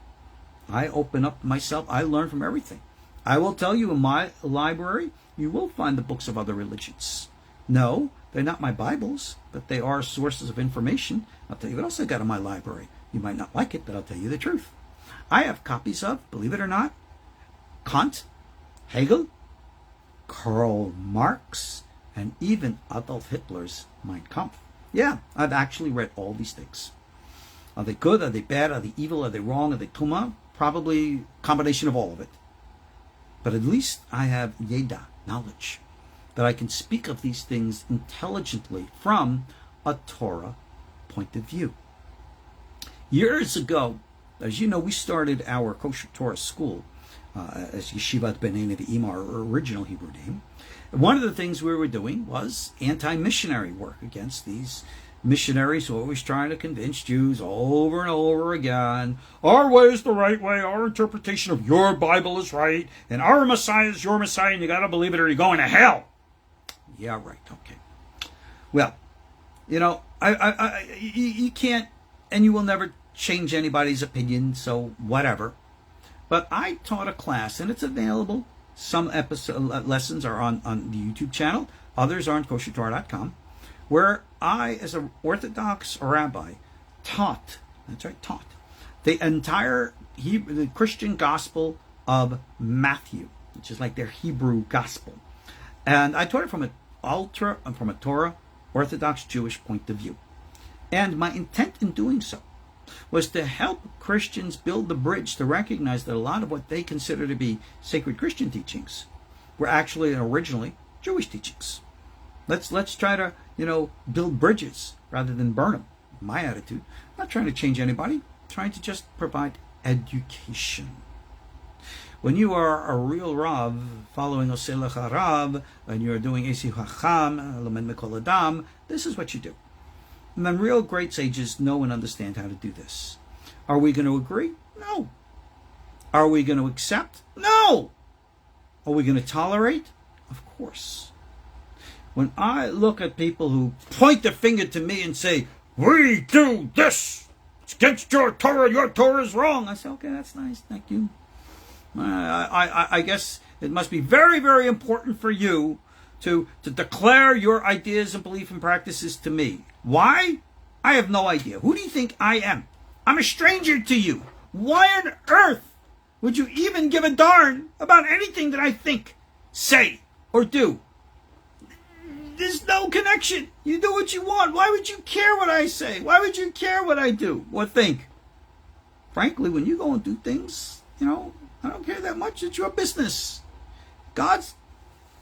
I open up myself. I learn from everything. I will tell you, in my library, you will find the books of other religions. No, they're not my Bibles, but they are sources of information. I'll tell you what else I got in my library. You might not like it, but I'll tell you the truth. I have copies of, believe it or not, Kant, Hegel, Karl Marx, and even Adolf Hitler's Mein Kampf. Yeah, I've actually read all these things. Are they good? Are they bad? Are they evil? Are they wrong? Are they tuma? Probably a combination of all of it. But at least I have yeda, knowledge, that I can speak of these things intelligently from a Torah point of view. Years ago, as you know, we started our KosherTorah School as Yeshivat B'nai Nevi'im, our original Hebrew name. One of the things we were doing was anti-missionary work against these missionaries who are always trying to convince Jews over and over again, our way is the right way, our interpretation of your Bible is right, and our Messiah is your Messiah, and you got to believe it or you're going to hell. Yeah, right, okay. Well, you know, you can't, and you will never change anybody's opinion, so whatever. But I taught a class, and it's available. Some lessons are on the YouTube channel. Others are on KosherTorah.com, where I, as an Orthodox rabbi, taught the entire the Christian gospel of Matthew, which is like their Hebrew gospel. And I taught it from a Torah Orthodox Jewish point of view. And my intent in doing so was to help Christians build the bridge to recognize that a lot of what they consider to be sacred Christian teachings were actually and originally Jewish teachings. Let's try to, build bridges rather than burn them. My attitude. I'm not trying to change anybody. I'm trying to just provide education. When you are a real Rav, following Oselecha Rav, and you're doing Esi Hacham, Lamed Mikol Adam, this is what you do. And then real great sages know and understand how to do this. Are we going to agree? No. Are we going to accept? No. Are we going to tolerate? Of course. When I look at people who point their finger to me and say, we do this, it's against your Torah is wrong, I say, okay, that's nice, thank you. I guess it must be very, very important for you to declare your ideas and belief and practices to me. Why? I have no idea. Who do you think I am? I'm a stranger to you. Why on earth would you even give a darn about anything that I think, say, or do? There's no connection. You do what you want. Why would you care what I say? Why would you care what I do or think? Frankly, when you go and do things, I don't care that much. It's your business. God's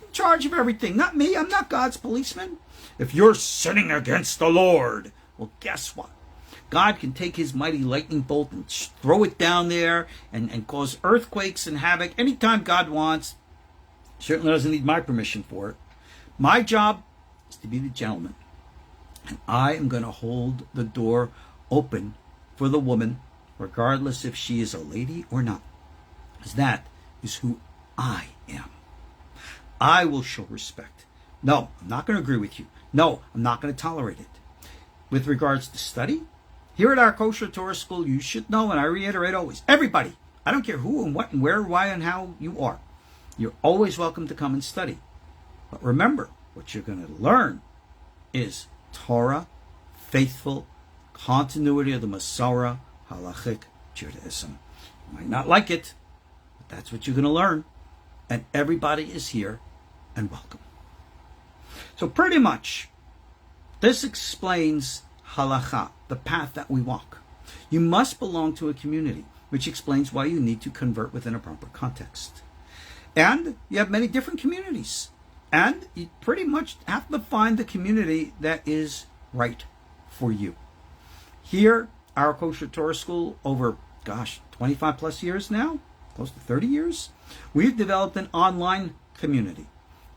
in charge of everything, not me. I'm not God's policeman. If you're sinning against the Lord, well, guess what? God can take his mighty lightning bolt and throw it down there and cause earthquakes and havoc anytime God wants. Certainly doesn't need my permission for it. My job is to be the gentleman. And I am going to hold the door open for the woman, regardless if she is a lady or not. Because that is who I am. I will show respect. No, I'm not going to agree with you. No, I'm not going to tolerate it. With regards to study, here at our KosherTorah School, you should know, and I reiterate always, everybody, I don't care who and what and where, why, and how you are, you're always welcome to come and study. But remember, what you're going to learn is Torah, faithful, continuity of the Masorah, halachic Judaism. You might not like it, but that's what you're going to learn. And everybody is here and welcome. So pretty much, this explains halakha, the path that we walk. You must belong to a community, which explains why you need to convert within a proper context. And you have many different communities. And you pretty much have to find the community that is right for you. Here, our KosherTorah School, over, 25 plus years now, close to 30 years, we've developed an online community.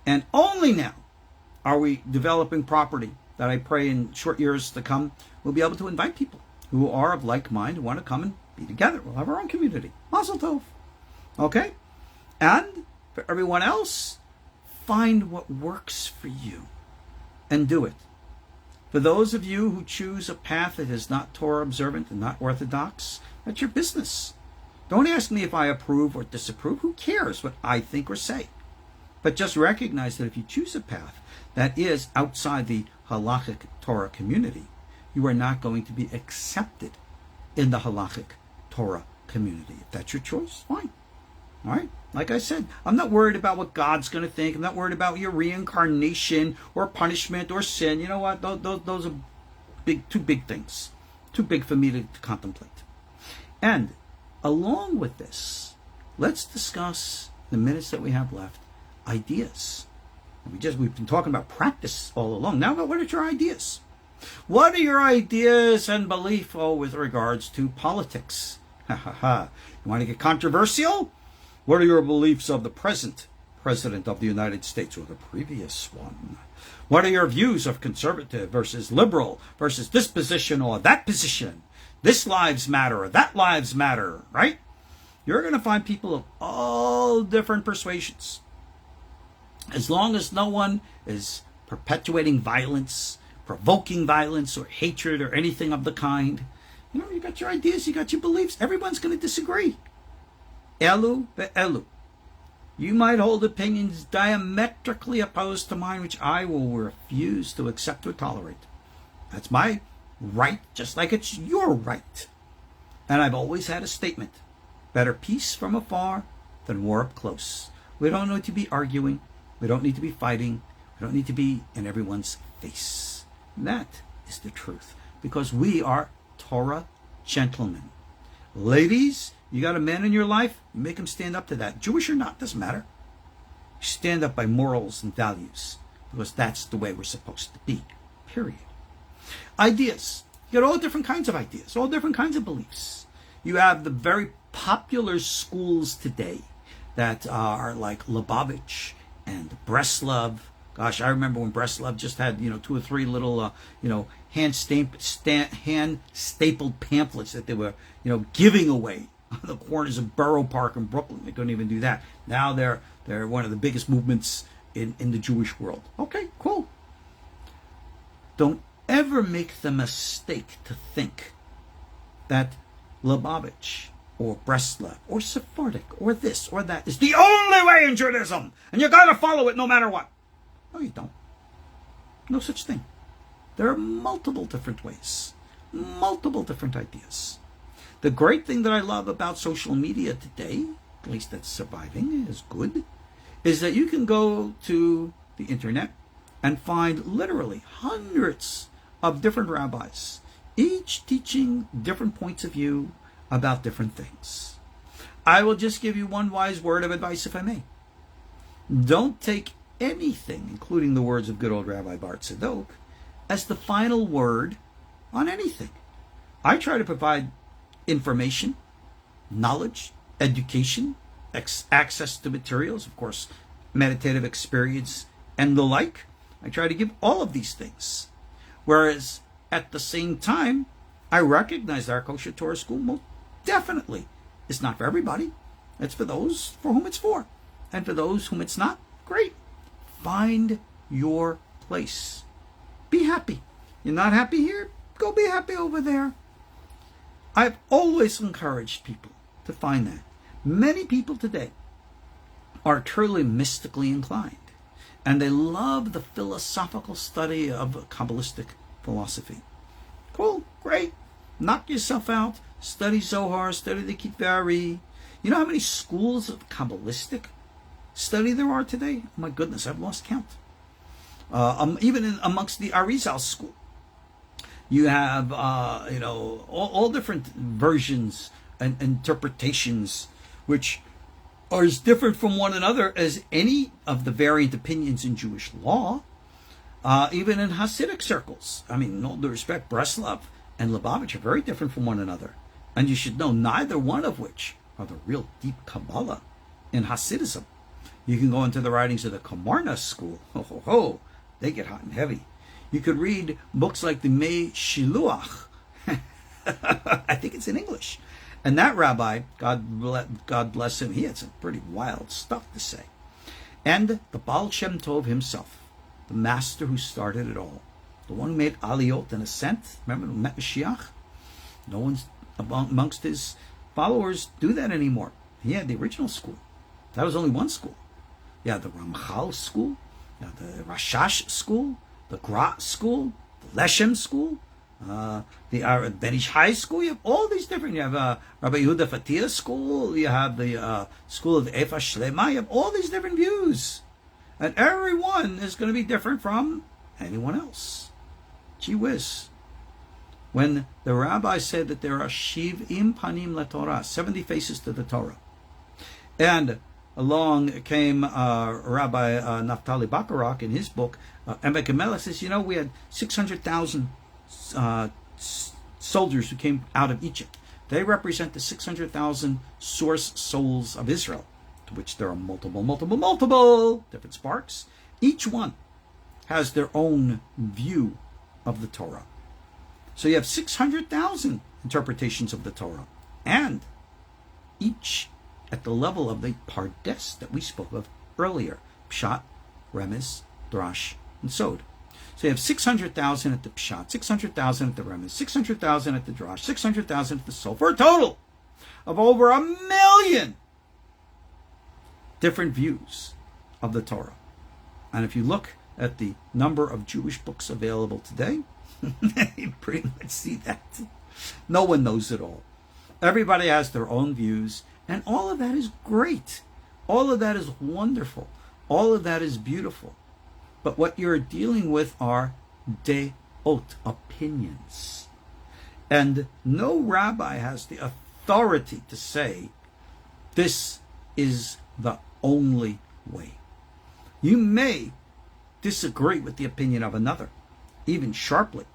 And only now are we developing property that I pray in short years to come, we'll be able to invite people who are of like mind, who want to come and be together. We'll have our own community. Mazel tov. Okay? And for everyone else, find what works for you and do it. For those of you who choose a path that is not Torah observant and not Orthodox, that's your business. Don't ask me if I approve or disapprove. Who cares what I think or say? But just recognize that if you choose a path that is outside the halachic Torah community, you are not going to be accepted in the halachic Torah community. If that's your choice, fine. All right? Like I said, I'm not worried about what God's going to think. I'm not worried about your reincarnation or punishment or sin. You know what? Those are two big things. Too big for me to contemplate. And along with this, let's discuss, the minutes that we have left, ideas. We've been talking about practice all along. Now, what are your ideas? What are your ideas and belief with regards to politics Ha ha ha. You want to get controversial? What are your beliefs of the present President of the United States or the previous one? What are your views of conservative versus liberal versus this position or that position? This lives matter or that lives matter, right? You're going to find people of all different persuasions. As long as no one is perpetuating violence, provoking violence or hatred or anything of the kind, you got your ideas, you got your beliefs. Everyone's going to disagree. Elu ve'elu. You might hold opinions diametrically opposed to mine, which I will refuse to accept or tolerate. That's my right, just like it's your right. And I've always had a statement. Better peace from afar than war up close. We don't need to be arguing. We don't need to be fighting. We don't need to be in everyone's face. That is the truth. Because we are Torah gentlemen. Ladies, you got a man in your life, you make him stand up to that. Jewish or not, doesn't matter. You stand up by morals and values. Because that's the way we're supposed to be. Period. Ideas. You got all different kinds of ideas. All different kinds of beliefs. You have the very popular schools today that are like Lubavitch and Breslov. Gosh, I remember when Breslov just had, 2 or 3 little, hand stapled pamphlets that they were, giving away on the corners of Borough Park in Brooklyn. They couldn't even do that. Now they're one of the biggest movements in the Jewish world. Okay, cool. Don't ever make the mistake to think that Lubavitch or Breslov or Sephardic or this or that is the only way in Judaism, and you got to follow it no matter what. No, you don't. No such thing. There are multiple different ways, multiple different ideas. The great thing that I love about social media today, at least that's surviving, is good, is that you can go to the internet and find literally hundreds of different rabbis, each teaching different points of view about different things. I will just give you one wise word of advice, if I may. Don't take anything, including the words of good old Rabbi Bart Tzadok, as the final word on anything. I try to provide information, knowledge, education, access to materials, of course, meditative experience, and the like. I try to give all of these things. Whereas, at the same time, I recognize our KosherTorah School most definitely is not for everybody. It's for those for whom it's for. And for those whom it's not, great. Find your place. Be happy. You're not happy here? Go be happy over there. I've always encouraged people to find that. Many people today are truly mystically inclined, and they love the philosophical study of Kabbalistic philosophy. Cool, great. Knock yourself out. Study Zohar, study the Kitvari. You know how many schools of Kabbalistic study there are today? Oh my goodness, I've lost count. Even amongst the Ariel school, you have all different versions and interpretations, which are as different from one another as any of the variant opinions in Jewish law. Even in Hasidic circles, I mean, in all due respect, Breslov and Lubavitch are very different from one another, and you should know neither one of which are the real deep Kabbalah in Hasidism. You can go into the writings of the Kamarna school. They get hot and heavy. You could read books like the Mei Shiluach. I think it's in English. And that rabbi, God bless him, he had some pretty wild stuff to say. And the Baal Shem Tov himself, the master who started it all, the one who made Aliyot and Ascent, remember, who met Mashiach? No one's amongst his followers do that anymore. He had the original school. That was only one school. You had the Ramchal school, you had the Rashash school, the Gra school, the Leshem school, the Ben Ish Hai school. You have all these different. You have Rabbi Yehuda Fatia school. You have the school of Efa Shlema. You have all these different views, and every one is going to be different from anyone else. Gee whiz! When the rabbi said that there are Shiv'im Panim LaTorah, 70 faces to the Torah, and along came Rabbi Naftali Bacharach in his book, Emek HaMelech says, we had 600,000 soldiers who came out of Egypt. They represent the 600,000 source souls of Israel, to which there are multiple different sparks. Each one has their own view of the Torah. So you have 600,000 interpretations of the Torah, and each at the level of the pardes that we spoke of earlier: Pshat, Remez, Drash, and Sod. So you have 600,000 at the Pshat, 600,000 at the Remez, 600,000 at the Drash, 600,000 at the Sod, for a total of over 1 million different views of the Torah. And if you look at the number of Jewish books available today, you pretty much see that. No one knows it all. Everybody has their own views, and all of that is great. All of that is wonderful. All of that is beautiful. But what you're dealing with are deot, opinions. And no rabbi has the authority to say, this is the only way. You may disagree with the opinion of another, even sharply.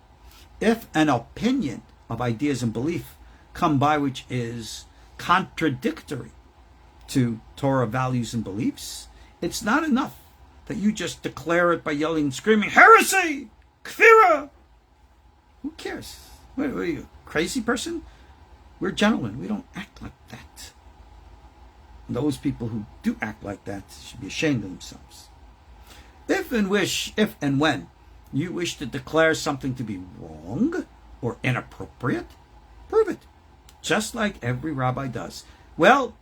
If an opinion of ideas and belief come by which is contradictory to Torah values and beliefs, it's not enough that you just declare it by yelling and screaming, heresy, kfira. Who cares? What are you, a crazy person? We're gentlemen. We don't act like that. And those people who do act like that should be ashamed of themselves. If and when you wish to declare something to be wrong or inappropriate, prove it, just like every rabbi does. Well,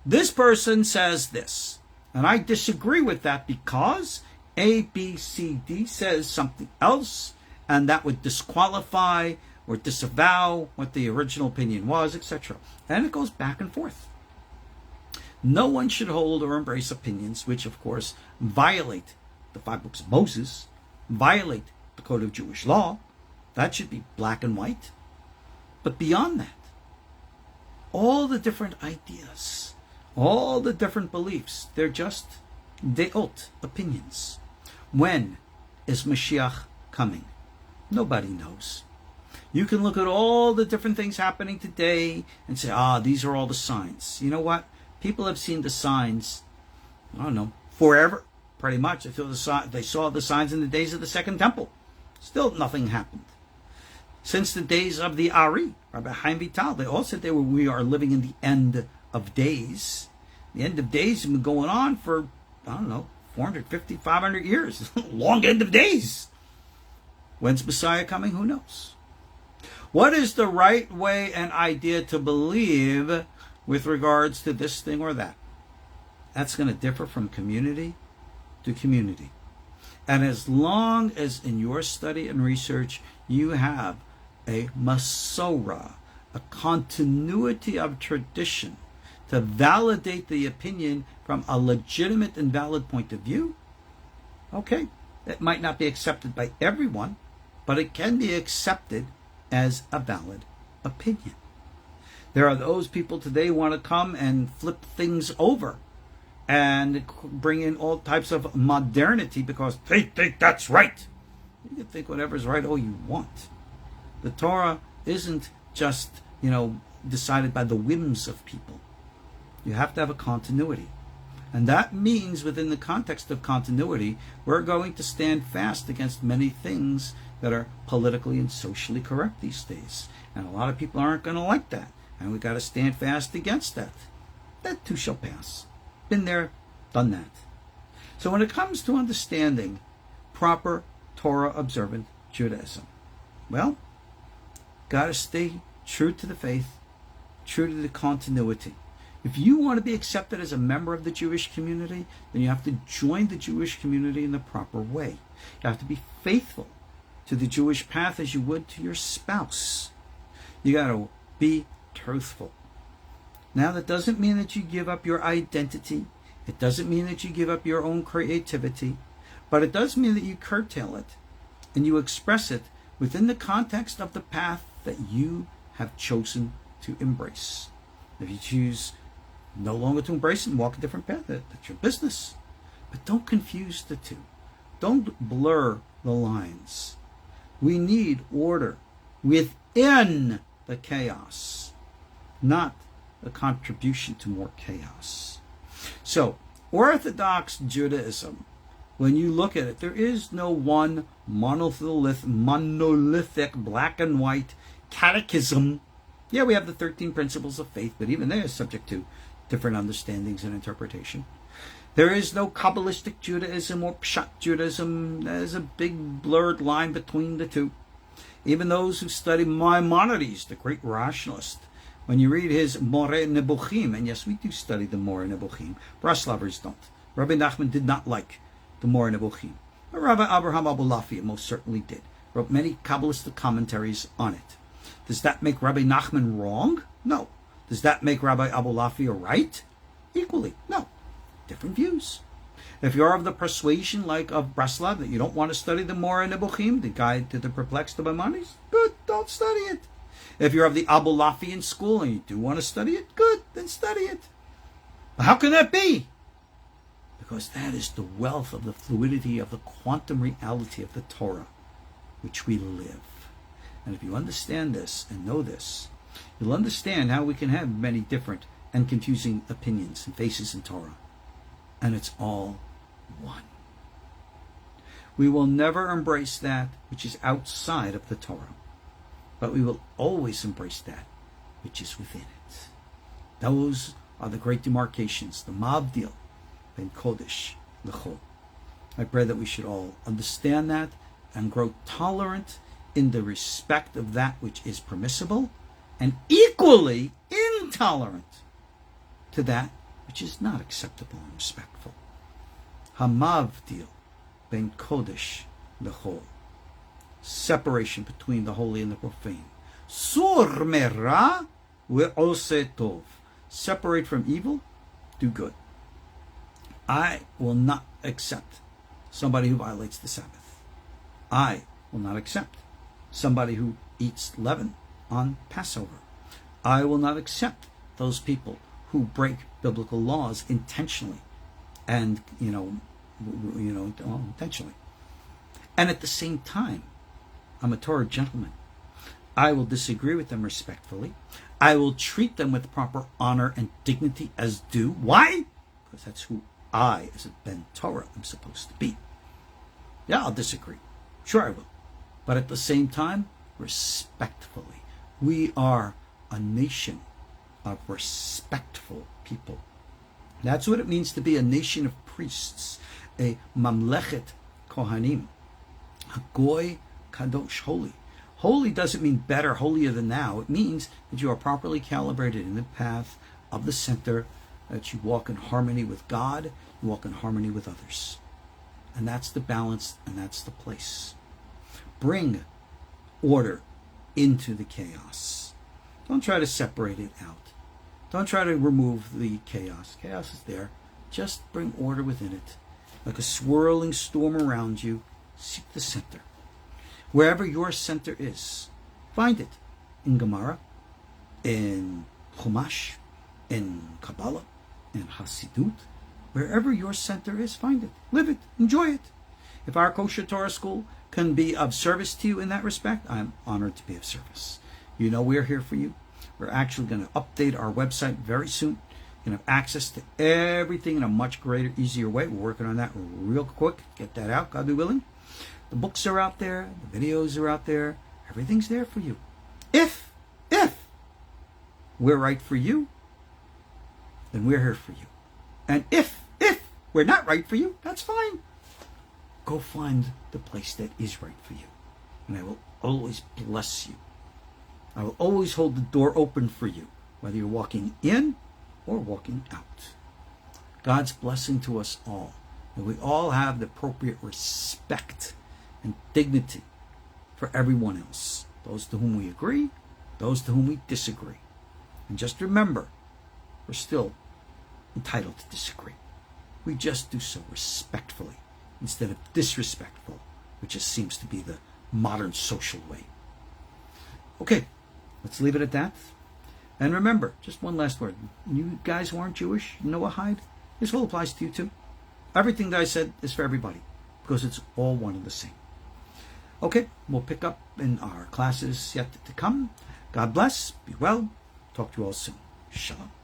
this person says this, and I disagree with that because A, B, C, D says something else, and that would disqualify or disavow what the original opinion was, etc. And it goes back and forth. No one should hold or embrace opinions which, of course, violate the 5 books of Moses, violate the code of Jewish law. That should be black and white. But beyond that, all the different ideas, all the different beliefs, they're just deot, opinions. When is Mashiach coming? Nobody knows. You can look at all the different things happening today and say, these are all the signs. You know what? People have seen the signs, I don't know, forever, pretty much. They saw the signs in the days of the Second Temple. Still nothing happened. Since the days of the Ariel, Rabbi Chaim Vital, they all said we are living in the end of days. The end of days has been going on for, 450, 500 years. Long end of days. When's Messiah coming? Who knows? What is the right way and idea to believe with regards to this thing or that? That's going to differ from community to community. And as long as in your study and research you have a Masorah, a continuity of tradition to validate the opinion from a legitimate and valid point of view, okay, it might not be accepted by everyone, but it can be accepted as a valid opinion. There are those people today who want to come and flip things over and bring in all types of modernity because they think that's right. You can think whatever's right all you want. The Torah isn't just, decided by the whims of people. You have to have a continuity. And that means within the context of continuity, we're going to stand fast against many things that are politically and socially correct these days. And a lot of people aren't going to like that. And we've got to stand fast against that. That too shall pass. Been there, done that. So when it comes to understanding proper Torah observant Judaism, well, got to stay true to the faith, true to the continuity. If you want to be accepted as a member of the Jewish community, then you have to join the Jewish community in the proper way. You have to be faithful to the Jewish path as you would to your spouse. You got to be truthful. Now, that doesn't mean that you give up your identity. It doesn't mean that you give up your own creativity. But it does mean that you curtail it and you express it within the context of the path that you have chosen to embrace. If you choose no longer to embrace it and walk a different path, that's your business. But don't confuse the two. Don't blur the lines. We need order within the chaos. not a contribution to more chaos. So, Orthodox Judaism, when you look at it, there is no one monolithic black and white catechism. Yeah, we have the 13 principles of faith, but even they are subject to different understandings and interpretation. There is no Kabbalistic Judaism or Pshat Judaism. There's a big blurred line between the two. Even those who study Maimonides, the great rationalist, when you read his More Nebuchim, and yes, we do study the More Nebuchim, Breslovers don't. Rabbi Nachman did not like the More Nebuchim. Rabbi Abraham Abulafia most certainly did. Wrote many Kabbalistic commentaries on it. Does that make Rabbi Nachman wrong? No. Does that make Rabbi Abulafia right? Equally, no. Different views. If you're of the persuasion, like of Breslov, that you don't want to study the More Nebuchim, the guide to the perplexed of Maimonides, good, don't study it. If you're of the Abulafian school and you do want to study it, good, then study it. But how can that be? Because that is the wealth of the fluidity of the quantum reality of the Torah, which we live. And if you understand this and know this, you'll understand how we can have many different and confusing opinions and faces in Torah. And it's all one. We will never embrace that which is outside of the Torah, but we will always embrace that which is within it. Those are the great demarcations, the mavdil ben kodesh lechol. I pray that we should all understand that and grow tolerant in the respect of that which is permissible, and equally intolerant to that which is not acceptable and respectful. Hamavdil ben kodesh lechol. Separation between the holy and the profane. Sur mera ve'ose tov. Separate from evil, do good. I will not accept somebody who violates the Sabbath. I will not accept somebody who eats leaven on Passover. I will not accept those people who break biblical laws intentionally and intentionally. And at the same time, I'm a Torah gentleman. I will disagree with them respectfully. I will treat them with proper honor and dignity as due. Why? Because that's who I, as a Ben Torah, am supposed to be. Yeah, I'll disagree. Sure, I will. But at the same time, respectfully. We are a nation of respectful people. That's what it means to be a nation of priests, a mamlechet kohanim, a goy kadosh, holy. Holy doesn't mean better, holier than thou. It means that you are properly calibrated in the path of the center, that you walk in harmony with God, you walk in harmony with others. And that's the balance, and that's the place. Bring order into the chaos. Don't try to separate it out. Don't try to remove the chaos. Chaos is there. Just bring order within it. Like a swirling storm around you, seek the center. Wherever your center is, find it. In Gemara, in Chumash, in Kabbalah, in Hasidut. Wherever your center is, find it. Live it. Enjoy it. If our KosherTorah School can be of service to you in that respect, I'm honored to be of service. You know we're here for you. We're actually going to update our website very soon. You're going to have access to everything in a much greater, easier way. We're working on that real quick. Get that out, God be willing. The books are out there. The videos are out there. Everything's there for you. If we're right for you, then we're here for you. And if we're not right for you, that's fine. Go find the place that is right for you. And I will always bless you. I will always hold the door open for you, whether you're walking in or walking out. God's blessing to us all. And we all have the appropriate respect and dignity for everyone else. Those to whom we agree, those to whom we disagree. And just remember, we're still entitled to disagree. We just do so respectfully instead of disrespectful, which just seems to be the modern social way. Okay, let's leave it at that. And remember, just one last word. You guys who aren't Jewish, Noahide, this all applies to you too. Everything that I said is for everybody because it's all one and the same. Okay, we'll pick up in our classes yet to come. God bless, be well, Talk to you all soon. Shalom.